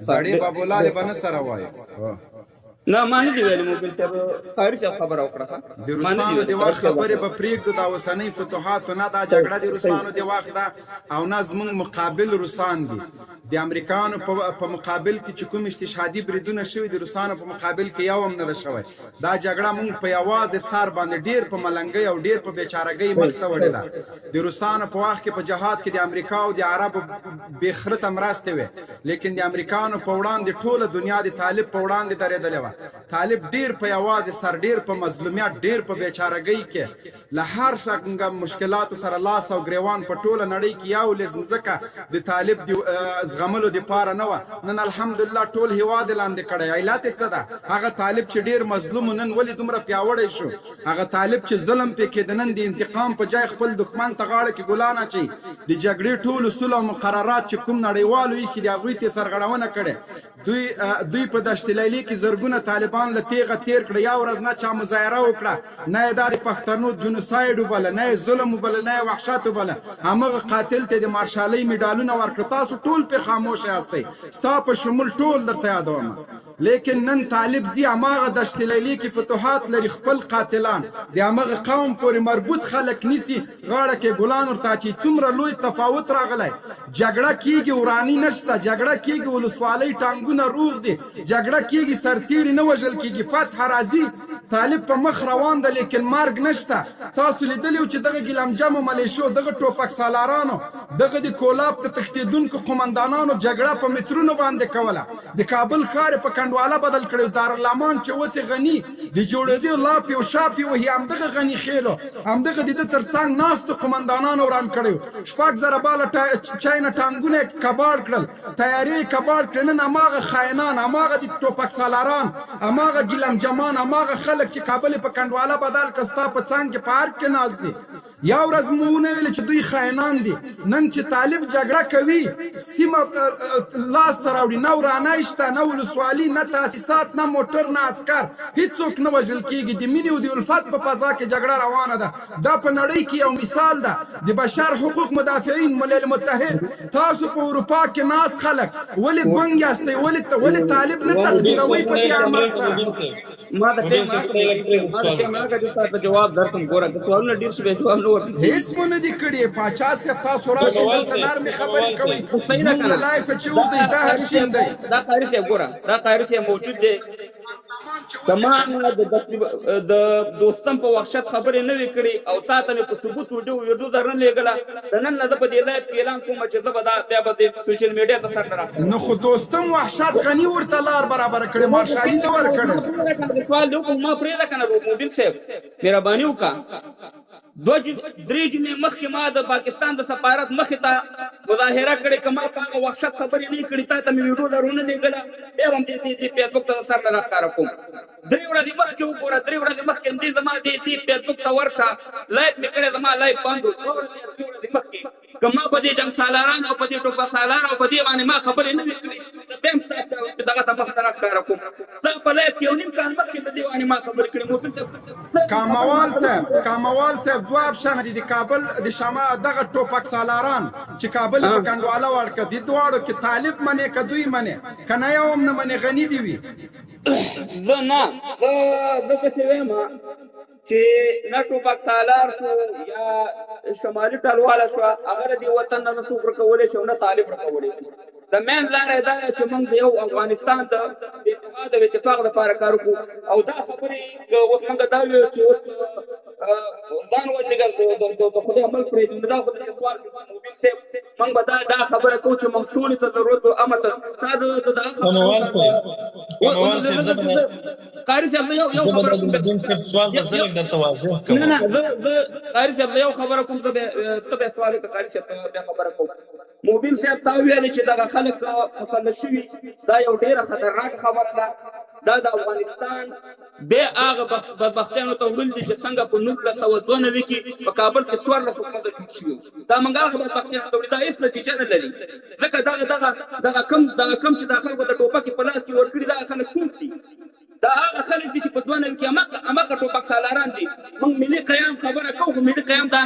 سړی بابولاله به نه سره وایي نه ما نه دی ویلي مبین صاحب قاری صاحب خبره وکړه د روسانو د وخت خبرې به پرېږدو دا اوسنۍ فتوحاتو نه دا جګړه د روسانو د وخت ده او نه زموږ مقابل روسان دي د امریکانو په مقابل کې چې کوم استشهادي بریدونه شوي د روسانو په مقابل کې یو هم نه ده شوی دا جګړه موږ په یوازې سر باندې ډېر په ملنګۍ او ډېر په بېچارګۍ مخ ته وړې ده د روسانو په وخت کې په جهاد کې د امریکا او د عربو بې خرته مرستې وې لیکن د امریکانو په وړاندې ټوله دنیا د طالب په وړاندې درېدلې وه طالب ډېر په یوازې سر ډېر په مظلومیت ډېر په بېچارګۍ کې له هر څنګه مشکلاتو سره لاس او ګریوان په ټوله نړۍ کې یو لز ځکه د طالب زغملو دپاره نه وه نن الحمدلله ټول هېواد یې لاندې کړی علت یې څه ده هغه طالب چې ډېر مظلوم نن ولې دومره پیاوړی شو هغه طالب چې ظلم پې کېده نن د انتقام په جای خپل دښمن ته غاړه کې ګلان اچوي د جګړې ټول اصول او مقررات چې کوم نړیوالو ایښي دي هغوی ته یې سرغړونه کړې دوی په دشت لیلي کې زرګونه طالبان له تیغه تیر کړه یو ورځ نه چا مظاهره وکړه نه یې دا د پښتنو جنوساید وبله نه یې ظلم وبله نه یې وحشت وبله همغه قاتل ته د مارشالۍ میډالونه ورکړه تاسو ټول پې خاموش یاستئ ستا په شمول ټول درته یادوم لیکن نن طالب زی هماغه دشت لیلي کې فتوحات لري خپل قاتلان د همغه قوم پورې مربوط خلک نیسي غاړه کې ګلان ورته اچي څومره لوی تفاوت راغلی جګړه کېږي وراني نشته جګړه کېږي ولسوالۍ ټانګونه روغ دي جګړه کېږي سرتیري نه وژل کېږي فتح راځي طالب په مخ روان ده لیکن مرګ نشته تاسو لیدلي و چې دغه ګیلمجمو ملیشو دغه ټوپک سالارانو دغه د کولاب د تښتېدونکو قمندانانو جګړه په مترونو باندې کوله د کابل ښار په کنډواله بدل کړی دارالامان چې اوس یې غني د جوړېدو لاپې او شاپې وهي همدغه غني خېلو همدغه د ده تر څنګ ناستو قمندانانو وران کړی 6,000 باله چاینه ټانګونه یې کباړ کړل تیارې یې کباړ کړل نن هماغه خاینان هماغه د ټوپک سالاران هماغه ګیلمجمان هماغه خلک چې کابل په کنډواله بدل کړ ستا په څنګ کې پارک کې ناست دي یا ورځ مو ونه ویل چې دوی خاینان دي نن چې طالب جګړه کوي سیمه لاس ته راوړي نه ورانه شته نه ولسوالي نه تاسیسات نه موټر نه عسکر هیڅوک نه وژل کېږي د مینې او د الفت په فضا کې جګړه روانه ده دا په نړۍ کې یو مثال ده د بشر حقوق مدافعین ملل متحد تاسو په اروپا کې ناس خلک ولې ګونګ یاستئ ولې طالب نه تقدیروئ په دې عمل سره ما د جواب درکم ګوره د سوالونه ډېر شوي جواب نه هیڅ مو نه دي کړي پاچا صاحب تاسو راشئ دلته نرمې خبرې کوئ زموږ له لایفه چې وځئ زهر شین دی دا قاری صاحب ګوره دا قاری صاحب موجود دی تمام د دوستم په وحشت خبرې نه وي کړي او تا ته مې په ثبوت ویډیو درنه لېږله د نن نه زه په دې لایف کې اعلان کوم چې زه به دا بیا به د سوشل میډیا ته سر نه راکړم نو خو دوستم وحشت غني ورته لار برابره کړې مارشالي نه ورکړې سوال دی وکړو ما پرېږده که نه مبین صاحب مهرباني وکړه 2-3 جمعې مخکې ما د پاکستان د سفارت مخې ته مظاهره کړې که ما په هغه وحشت خبرې نه کړي تا ته مې ویډیو درونه لېږله بیا هم دې فیسبوک ته سر نه راښکاره کوم 3 ورځې مخکې وګوره 3 ورځې مخکې همدې زما دې فیسبوک ته ورشه لایف مې کړی زما لایف بند و 2 ورځې مخکې که ما په دې جنګ سالارانو او په دې ټوپک سالار او په دې باندې ما خبرې نه وي کړي زه بیا هم ستا دغه ته مخ نه راښکاره کوم ستا په لایف کې 1.5 کال مخکې د دې باندې ما خبرې کړې کاموال صاحب دوه اپشنه دي د کابل د شمال دغه ټوپک سالاران چې کابل په کنډواله ورکړه دي دواړو کې طالب منې که دوی منې که نه یو هم نه منې غني دي وي زه نه زه داسې وایم چې نه ټوپک سالار شو یا شمالي ټلواله شوه هغه د دې وطن نه نه څوک ورکولی شي او نه طالب ورکولی شي د مین لاره دا چې موږ د یو افغانستان د اتحاد او اتفاق لپاره کار وکړو او دا خبرې اوس موږ دا ویو چې اوس ځان وجګل د خدای عمل پرېږدي نو دا خو د سوال مبین صاحب موږ به دا خبره کوو چې موږ ټولې ته ضرورت و امته تا د قاری صاحب یو خبره کوم مبین صاحب سوال بزلک درته واضح کوم نه زه قاری صاحب یو خبره کوم ته به سوال کوم قاری صاحب ته خبره کوم مبین صاحب تا ویل چې دا خلک مفلس شوي دا یو ډیره خطرناک خبره ده دا د افغانستان به هغه بدبختیانو ته وړل دي چې څنګه په 1992 کې په کابل کې 14 حکومت جوړ شو دا موږ هغه بدبختیانو ته وړل دا هیڅ نتیجه نه لري ځکه دا کم چې د خلکو د ټوپک په لاس کې ورکړي دا خلک څوک دي دا هغه خلک دي چې په 92 کې اماکه ټوپک سالاران دي موږ ملي قیام خبره کوو ملي قیام دا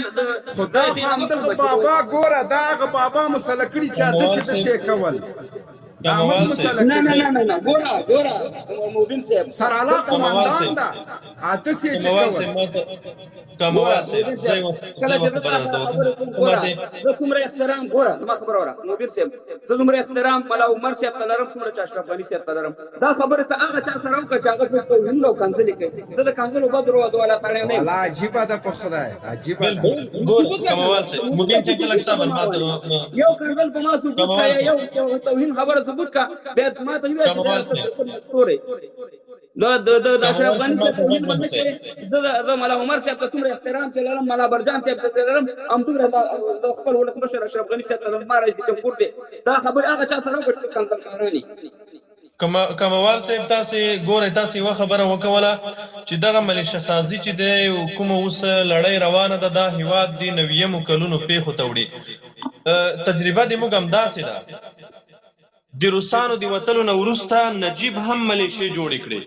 خدا همدغه بابا ګوره دا هغه بابا مسله کړي چې داسې کول نه ګوره مبین صاحب سراله قومندان دا داسې چې کموال صاحب زه کومره احترام ګوره ما خبره وره مبین صاحب زه دومره احترام ملا عمر صاحب ته لرم څومره چې اشرف غني صاحب ته لرم دا خبره ته هغه چا سره وکړه چې هغه په وینډو کانسل کوي زه د کانسل وبدرو والا سره نه لا عجیب ده په خدای عجیب ده ګوره کموال صاحب مبین صاحب ته لږ صبر ماته یو کانسل په ما ثبوت یو توهین خبره ثبوت کا بیا ما ته ویل چې د اشرف غني صاحب د ملا عمر صاحب ته څومره احترام چې لرم ملا برجان صاحب ته لرم همدومره د خپل ولسمشر اشرف غني صاحب ته ما رئیس جمهور دی دا خبر هغه چا سره وکړي چې کانتمارانی کموال صاحب تاسو ګوره تاسو یو خبره وکوله چې دغه ملیشه سازي چې د حکومت اوس لړۍ روانه ده دا هیواد دی 90 کلونو پیښو ته وړي تجربه د موږ هم داسې ده د روسانو د وتلو نه وروسته نجیب هم ملیشې جوړې کړې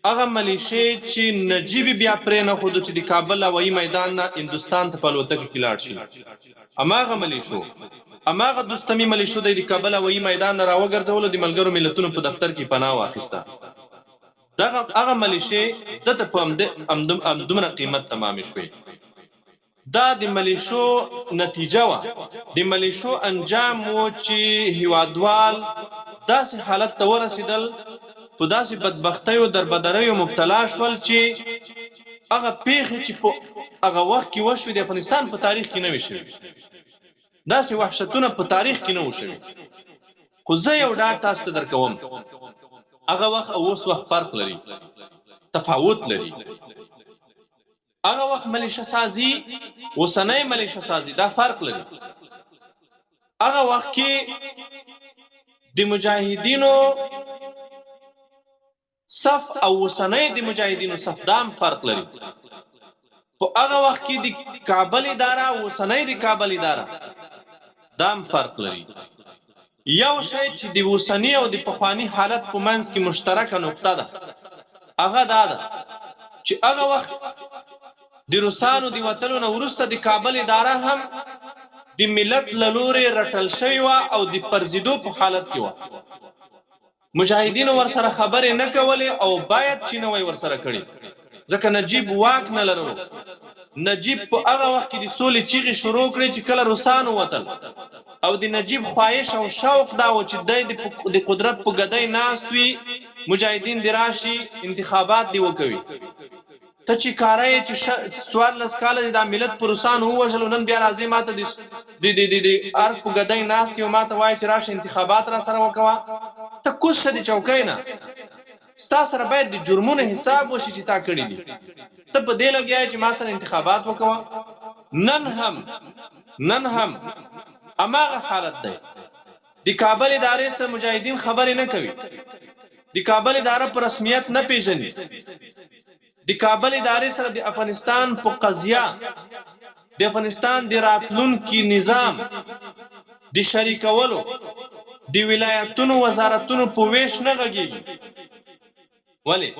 هغه ملیشې چې نجیب بیا پرې نه خود چې د کابل هوایي میدان نه هندوستان ته په الوتکه کې لاړ شي هماغه ملیشو هماغه دوستمي ملیشو د کابل هوایي میدان نه راوګرځولو د ملګرو ملتونو په دفتر کې پناه واخیسته دغه هغه ملیشې دته په همدومره قیمت تمام شوې دا د ملیشو نتیجه وا د ملیشو انجام و چې هیوادوال داسې حالت ته ورسېدل په داسې بدبختیو دربدریو مبتلا شول چې هغه پیښې چې په هغه وخت کې وشوې د افغانستان په تاریخ کې نه وي شوي داسې وحشتونه په تاریخ کې نه و شوي خو زه یو ډاډ تاسو ته درکوم هغه وخت او اوس وخت فرق لري تفاوت لري هغه وخت ملیشه سازي اوسنۍ ملیشه سازي دا فرق لري هغه وخت کې د مجاهدینو صف او اوسنۍ د مجاهدینو صف دام فرق لري په هغه وخت کې د کابل اداره اوسنۍ د کابل اداره دام فرق لري یو شی چې د اوسنۍ او د پخوانی حالت په منځ کې مشترکه نقطه ده هغه دا ده چې هغه وخت د روسانو د وتلو نه وروسته د کابل اداره هم د ملت له لورې رټل شوې وه او د پرځېدو په حالت کې وه مجاهدینو ورسره خبرې نه کولې او باید چې نوی ورسره کړي ځکه نجیب واک نه لرلو نجیب په هغه وخت کې د سولې چیغې شروع کړې چې کله روسانو وتل او د نجیب خواهش او شوق دا و چې د قدرت په ګدۍ ناست وي مجاهدین د راشي انتخابات دی وکوي ته چې کارای چې 14 کال د ملت پر روسانو وژلو نن بیا راځي ماته د ارګ په ګدۍ ناست یو ماته وایي چې راشه انتخابات را سره وکوا ته کوڅ شه د چوکۍ نه ستا سره باید د جرمونو حساب وشي چې تا کړي دي ته په دې لګیا چې ما سره انتخابات وکوا نن هم اماغه حالت دی د کابل ادارې سره مجاهدین خبرې نه کوي د کابل اداره په رسمیت نه پیژني د کابل ادارې سره د افغانستان په قضیه د افغانستان د راتلونکي نظام د شریکولو د ولایتونو وزارتونو په ویش نه غږیږي ولی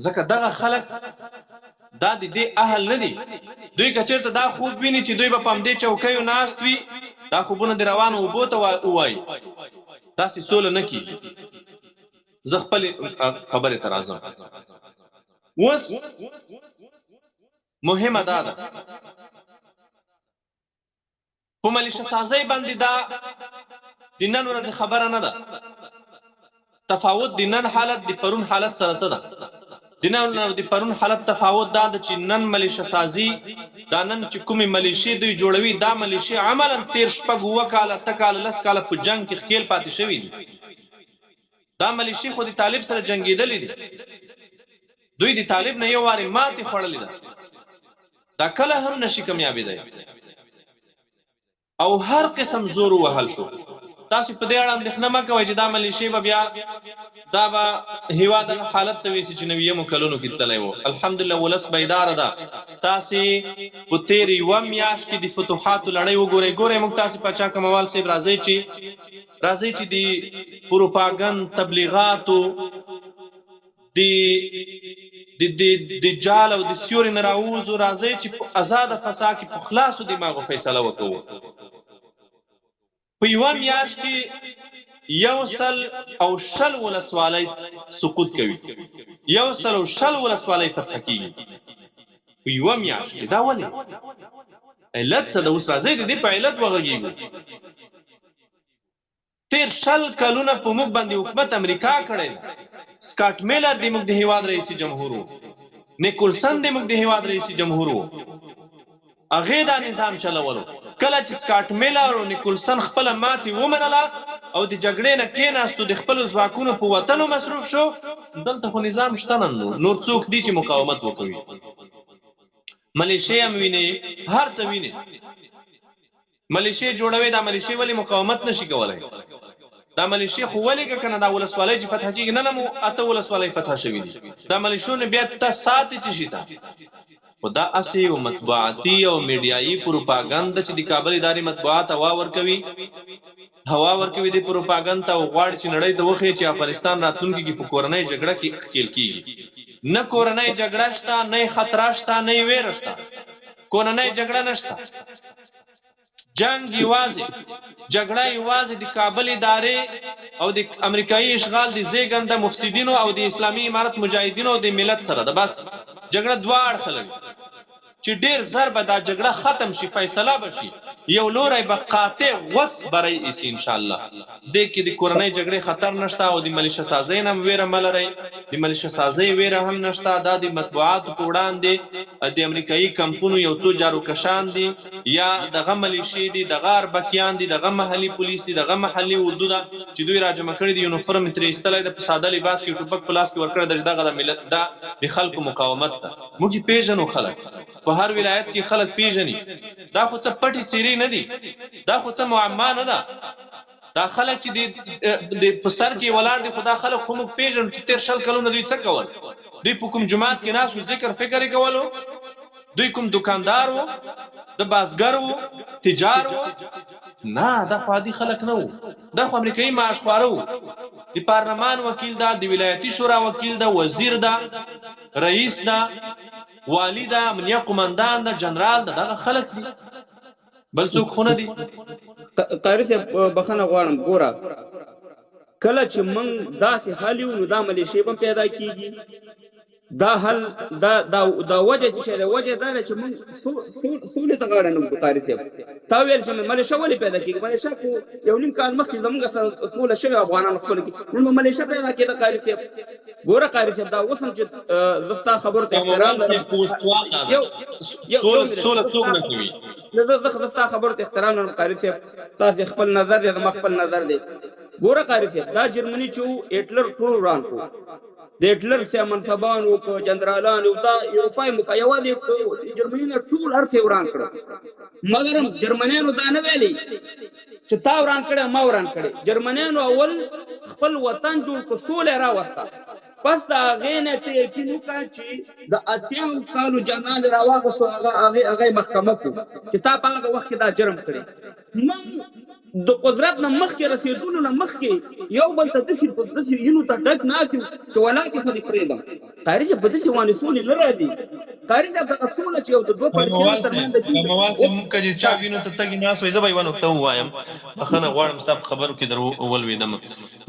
ځکه دغه خلک دا د دې اهل نه دي دوی که چېرته دا خوب ویني چې دوی به په همدې چوکیو ناست وي دا خوبونه د روانو اوبو ته ووایي داسې سوله نه کېږي زه خپل خبرې ته راځم اوس مهمه دا ده په ملیشه سازۍ باندې دا د نن ورځې خبره نه ده تفاوت د نن حالت د پرون حالت سره څه ده د پرون حالت تفاوت دا ده چې نن ملیشه سازي دا نن چې کومې ملیشې دوی جوړوي دا ملیشې عملا 13 شپږ 9 کاله 10 کاله 10 کاله په جنگ کې ښکیل پاتې شوي دي دا ملیشي خو د طالب سره جنگیدلې دي، دوی د طالب نه یو واري ماتې خوړلې ده، دا کله هم نشي کامیابېدی او هر قسم زور وهل شو. تاسو په دې اړه اندېښنه مه کوئ چې دا ملیشي به بیا دا به هېواد هغه حالت ته ویسي چې نویمو کلونو کې تللی و. الحمدلله ولس بیداره ده. تاسې په تېرې یوه میاشت کې د فتوحاتو لړۍ وګورئ. ګورئ موږ تاسې پاچا کموال صاحب راځئ چې د پروپاګند تبلیغاتو د جال او د سیوري نه راووځو، راځئ چې په ازاده فضا کې په خلاصو دماغو فیصله وکړو. په یوه میاشت کې 100 ولسوالۍ سقوط کوي، 100 ولسوالۍ فتح کېږي په یوه میاشت کې. دا ولې علت څه ده؟ اوس راځئ د دې په علت وغږېږو. تېر 20 کلونه په موږ باندې حکومت امریکا کړی ده. سکاټ میلر د موږ د هېواد رئیس جمهور و، نیکولسن د موږ د هېواد رئیس جمهور و، هغې دا نظام چلولو. کله چې سکاټ میلر او نیکولسن خپله ماتې ومنله او د جګړې نه کېناستو، د خپلو ځواکونو په وتلو مصروف شو، دلته خو نظام شته نن نور څوک دي چې مقاومت وکوي. ملیشې هم وینې، هر څه وینې. ملیشې جوړوي، دا ملیشې ولې مقاومت نشي کولی؟ دا ملیشې خو ولې که نه دا ولسوالۍ چې فتح کېږي، نن مو 8 ولسوالۍ فتح شوي دي. دا ملیشو نه بیا ته ساتې چې شي ته. خو دا اسې یو مطبوعاتي او میډیایي پروپاګند ده چې د کابل ادارې مطبوعات هوا ورکوي د پروپاګند ته، او غواړي چې نړۍ ته وښیي چې افغانستان راتلونکي کې په کورنۍ جګړه کې ښکېل کېږي. نه کورنۍ جګړه شته، نه خطر شته، نه ویره شته. کورنۍ جګړه نشته. جنگ جګړه یوازې د کابل ادارې او د امریکایي اشغال د زیږنده مفسدینو او د اسلامي امارت مجاهدینو او د ملت سره ده. بس جګړه دوه اړخه لري چې ډېر زر به دا جګړه ختم شي، فیصله به شي، یو لوری به قاطع غوڅ بری ایسي انشاءالله. دې کې د کورنۍ جګړې خطر نشته او د ملیشه سازۍ نه هم ویره مه لرئ. د ملیشه سازۍ ویره هم نشته. دا د مطبوعاتو په وړاندې د امریکایي کمپونو یو څو جاروکشان دي، یا دغه ملیشې دي، دغه اربکیان دي، دغه محلي پولیس دي، دغه محلي اردو ده چې دوی راجمع کړي دي، یونیفورم یې ترې ایستلی ده، په ساده لباس کې ټوپک په لاس کې ورکړی ده چې دغه د ملت دا د خلکو مقاومت ده. موږ یې پېژنو. خلک په هر ولایت کې خلک پیژني. دا خو څه پټې څیرې نه دي، دا خو څه معما نه ده. دا خلک چې د په سر کې ولاړ دي، خو دا خلک خو موږ پیژنو چې تېر 20 کلونه دوی څه کول. دوی په کوم جومات کې ناست وو، ذکر فکر یې کولو. دوی کوم دکاندار وو، د بازګر وو، تجار وو؟ نه، دا خو عادي خلک نه وو. دا خو امریکایي معاشخواره وو. د پارلمان وکیل ده، د ولایتي شورا وکیل ده، وزیر ده، رئیس ده، والی ده، امنیه قمندان ده، جنرال ده. دغه خلک دي، بل څوک خو نه دي. قاری صاحب بخښنه غواړم، ګوره کله چې موږ داسې حال یو، نو دا ملیشې به پیدا کېږي. دا حل دا وجه چې ده، وجه دا ده چې موږ سولې ته غاړه نه ږدو. قاری صاحب تا ویل چې ملیشه ولې پیدا کېږي؟ ملیشه خو یو نیم کال مخکې زموږ سره سوله شوې، افغانانو خپله کې، نن به ملیشه پیدا کېده. قاری صاحب ګوره قاری صاحب دا اوس هم چې زه ستا خبرو ته احترام لرم، سوله څوک نه کوي. زه ستا خبرو ته احترام لرم قاری صاحب، ستاسې خپل نظر دی، زما خپل نظر دی. ګوره قاری صاحب دا جرمني چې و، هټلر ټول وران کړو. د هټلر سیا منصبانو که جنرالانو دا اروپای مکه یوازې جرمني نه ټول هر څه وران کړه. مګر جرمنیانو دا نه ویلي چې تا وران کړی ما وران کړی. جرمنیانو اول خپل وطن جوړ کړ، سوله راوسته. پس د هغې نه ته یقین وکړه چې د 80 کالو جنرال راواغوستو، هغه محکمه کړو چې تا په هغه وخت کې دا جرم کړی. موږ د قدرت نه مخکې رسېدلو نه مخکې یو بل ته داسې وینو ته ډک نه کړو چې ولاکې خو دې پرېږدم. قاري صاحب په داسې باندې سولې نه راځي. قاري صاحب دغه سوله چې یو د دوه پارټیانو ترمنځ ده، موال صاحب موږ که چا وینو ته تګ ناست وای، زه به یوه نکته ووایم، بخښنه غواړم ستا په خبرو کې در ولوېدم.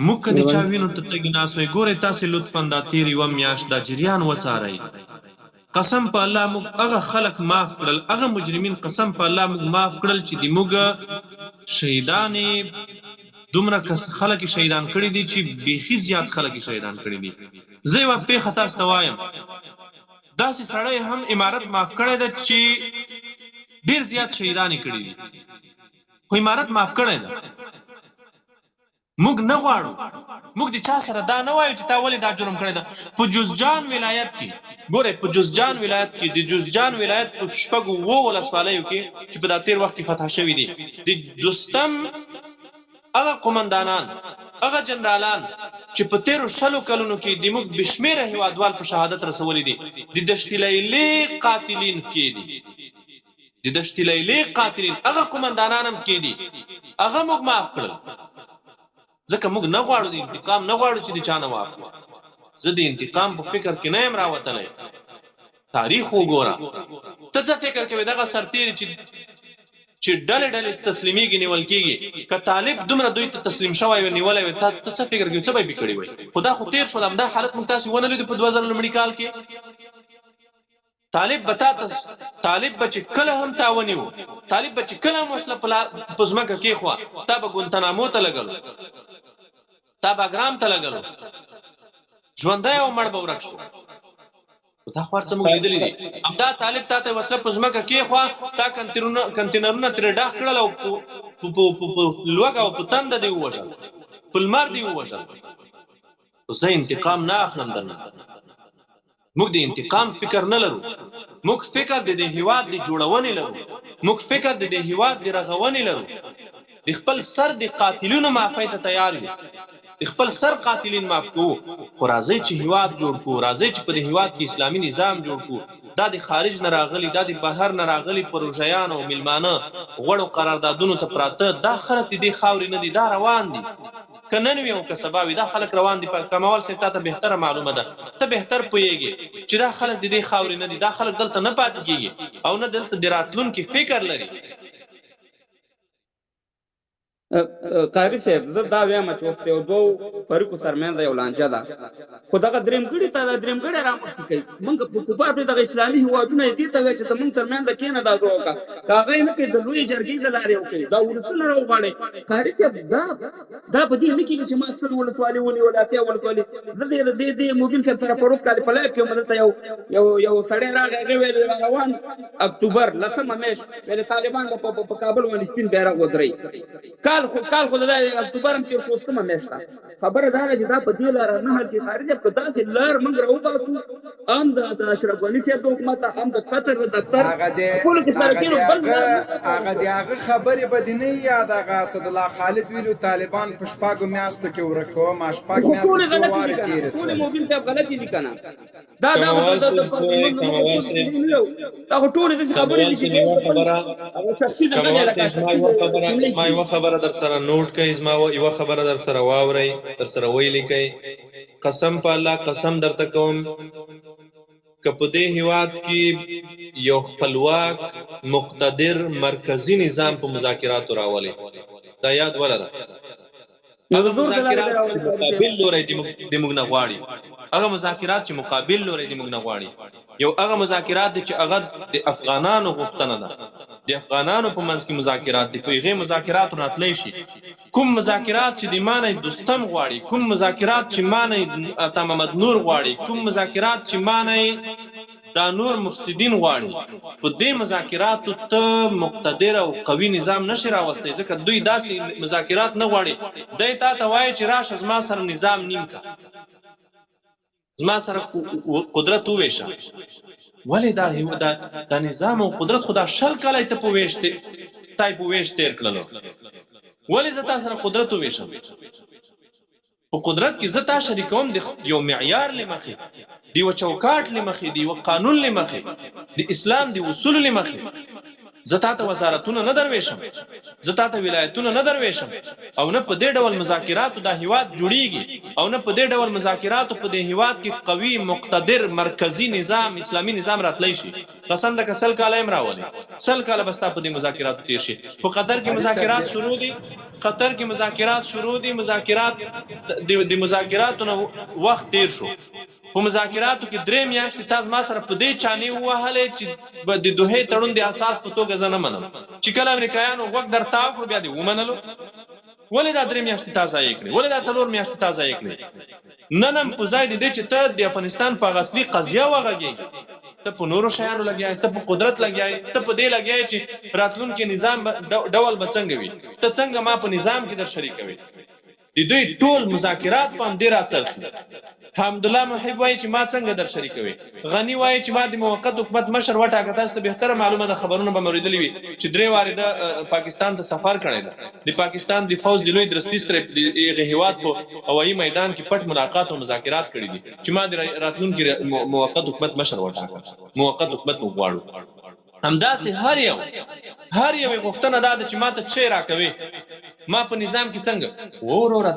موږ که د چا وینو ته تګ ناست وای، ګورئ تاسې لطفا دا تېر یوه میاشت دا جریان وڅارئ. قسم په الله موږ هغه خلک معاف کړل، هغه مجرمین قسم په الله موږ معاف کړل چې د موږ شهیدانې دومره خلک شهیدان کړي دي چې بیخي زیات خلک شهیدان کړي دي. زه یوه پېښه تاسو ته وایم، داسې سړی هم امارت معاف کړی ده چې ډېر زیات شهیدان یې کړي دي، خو امارت معاف کړی ده. موږ نه غواړو، موږ د چا سره دا نه وایو چې تا ولې دا جرم کړی ده. په جوزجان ولایت کې ګوره، په جوزجان ولایت کې د جوزجان ولایت په شپږو اوو ولسوالیو کې چې په دا تیر وخت کې فتح شوي دي، د دوستم هغه قمندانان، هغه جنرالان چې په تیرو 20 کلونو کې د موږ بشمیره هیوادوال په شهادت رسولي دي، د دشت لیلې قاتلین کې دي، د دشت لیلې قاتلین هغه قمندانان هم کې دي، هغه موږ معاف کړل. ځکه موږ نه غواړو د انتقام، نه غواړو چې د چا نه معاف کړو. زه د انتقام په فکر کې نه یم راوتلی. تاریخ وګوره، ته څه فکر کوې دغه سرتیري چې ډلې ډلې تسلیمیږي، نیول کېږي، که طالب دومره دوی ته تسلیم شوی وي، نیولی وي، ته څه فکر کوې څه به یې کړي وی؟ خو دا خو تېر شول. همدا حالت موږ تاسې ونه لیدو په 2000 لومړي کال کې. طالب به چې کله هم تا ونیو، طالب به چې کله هم وسله په ځمکه کېښوه، تا به ګونتنامو ته لګلو، تا به اګرام ته لګلو، ژوندی او مړ به ورک شو. دا خو هر څه موږ لیدلي دي. همدا طالب تا ته وسله په ځمکه کېښوه، تا کنټینرونه ترې ډاخ کړل او په لوږه او په تنده دې ووژل، په لمر دې ووژل. زه انتقام نه اخلم درنه. موږ د انتقام فکر نه لرو، موږ فکر د دې هیواد د جوړونې لرو، موږ فکر د دې هیواد د رغونې لرو. د خپل سر د قاتلینو معافی ته تیار یو، د خپل سر قاتلین معاف کوو، خو راځئ چې هیواد جوړ کړو، راځئ چې په دې هیواد کې اسلامي نظام جوړ کړو. دا د خارج نه راغلي، دا د بهر نه راغلي پروژیان او میلمانه غوړو قراردادونو ته پراته، دا خلک د دې خاورې نه دي، دا روان دي. که نن وي او که سبا وي، دا خلک روان دي. کمال صاحب تا ته بهتره معلومه ده، ته بهتر پوهېږې چې دا خلک د دې خاورې نه دي، دا خلک دلته نه پاتې کېږي او نه دلته د راتلونکي فکر لري. قاری صاحب، زه دا وایم چې وخت یو دوه فریقو سرمنځ یو لانجه ده، خو دغه درېمګړي ته دا درېمګړی رامخکې کوي. موږ په کفار پرې دغه اسلامي هېوادونه یې دې ته وایي چې د موږ ترمنځ کېنه دا دوه وکړه، که هغه یې نه کوي د لویې جرګې له لارې وکړي، دا ولسونه راوغواړئ. قاري صاحب، دا په دې نه کېږي چې ما 100 ولسوالۍ ونیولې، 80 ولسوالۍ. زه د مبین صاحب سره په روز کال په لایف کې وم، دلته یو سړی راغی، هغې ویل روان اکتوبر 10مه میاشت ویل طالبان په کابل باندې سپین بیرغ ودرئ. کال خو د اکتوبر هم تېر شو، 8مه میاشت ده. خبره دا ده چې دا په دې لاره نه حل کېږي. قاري صاحب، که داسې لار موږ راوباسو، هم د اشرف غني صاحب د حکومت، هم د قطر د دفتر ټولو کې سره کېنو، بل هغه د هغه خبرې به دې نه یا دغه اسدالله خالد ویلو طالبان په 6 میاشتو کې ورک کوم، 6 میاشتې څو وارې تېرې ټولې مبین صاحب غلطي دي که نه؟ دا خو ټولې داسې خبرې دي چې ما یوه خبره در سره نوٹ کړئ، زما یوه خبره در سره واورئ، در سره ولیکئ. قسم په الله قسم درته کوم، که په دې هیواد کې یو خپلواک مقتدر مرکزی نظام په مذاکراتو راولي، دا یاد ولره. هغه مذاکرات چې مقابل لوری د موږ نه غواړي، هغه مذاکرات چې مقابل لوری د موږ نه غواړي، یو هغه مذاکرات دي چې هغه د افغانانو غوښتنه ده، د افغانانو په منځ کې مذاکرات دي. په هغې مذاکراتو راتلی شي. کوم مذاکرات چې د مانه دوستم غواړي، کوم مذاکرات چې مانه عطا محمد نور غواړي، کوم مذاکرات چې مانه دا نور مفسدین غواړي، په دې مذاکراتو ته مقتدر او قوي نظام نشي راوستی، ځکه دوی داسې مذاکرات نه غواړي. دی تا ته وایي چې راشه زما سره نظام نیم که، زما سره قدرت وویشه. ولې دا نظام او قدرت خو دا 20 کاله ته په ویش تیر کړلو، ولې زه تا سره قدرت وویشم؟ په قدرت کې زه تا شریکوم د یو معیار له مخې، د یو چوکاټ له مخې، د یو قانون له مخې، د اسلام د اصول له مخې. زه تا ته وزارتونه نه درویشم، زه تا ته ولایتونه نه درویشم، او نه په دې ډول مذاکراتو دا هیواد جوړیږي، او نه په دې ډول مذاکراتو په دې هیواد کې قوي مقتدر مرکزی نظام، اسلامي نظام راتلی شي. قسم ده که 100 کاله هم راولي، 100 کاله به ستا په دې مذاکراتو تېر شي. په قطر کې مذاکرات شروع دي، قطر کې مذاکرات شروع دي، د مذاکراتو نه وخت تېر شو. په مذاکراتو کې 3 میاشتې تا زما سره په دې چانې ووهلې چې د دوحې تړون د اساس په توګه زه نه منم، چې کله امریکایانو غوږ در تاو کړو بیا دې ومنلو. ولې دا 3 میاشتې تا ضایع کړې؟ ولې دا 4 میاشتې تا ضایع کړې؟ نن هم په ځای د دې چې ته د افغانستان په هغه اصلي قضیه وغږېږې، ته په نورو شیانو لګیا یې، ته په قدرت لګیا یې، ته په دې لګیا یې چې راتلونکي نظام ډول به څنګه وي، ته څنګه ما په نظام کې در شریکوې. د دوی ټول مذاکرات په همدې راڅرخي. حمدالله محب وایي چې ما څنګه در شریکوي. غني وایي چې ما د موقت حکومت مشر وټاکه. تاسو ته بهتره معلومه ده، خبرونه به مو اورېدلي وي چې 3 وارې د پاکستان ته سفر کړی ده. د پاکستان د فوج د لوی درستي سره د هغې هېواد په هوایي میدان کې پټ ملاقات او مذاکرات کړي دي چې ما د راتلونکي موقت حکومت مشر وټاکه. موقت حکومت موږ غواړو. همداسې هر یو غوښتنه دا ده چې ما ته څه راکوي. ما په نظام کې څنګه وروره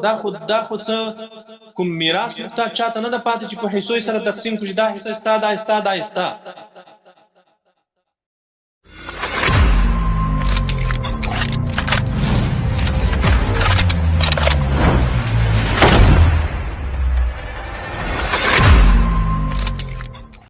دا خو څه کوم میراث تا چاته نه ده پاتې چې په حصو سره تقسیم کړي، دا حصه ستا دا ستا دا ستا.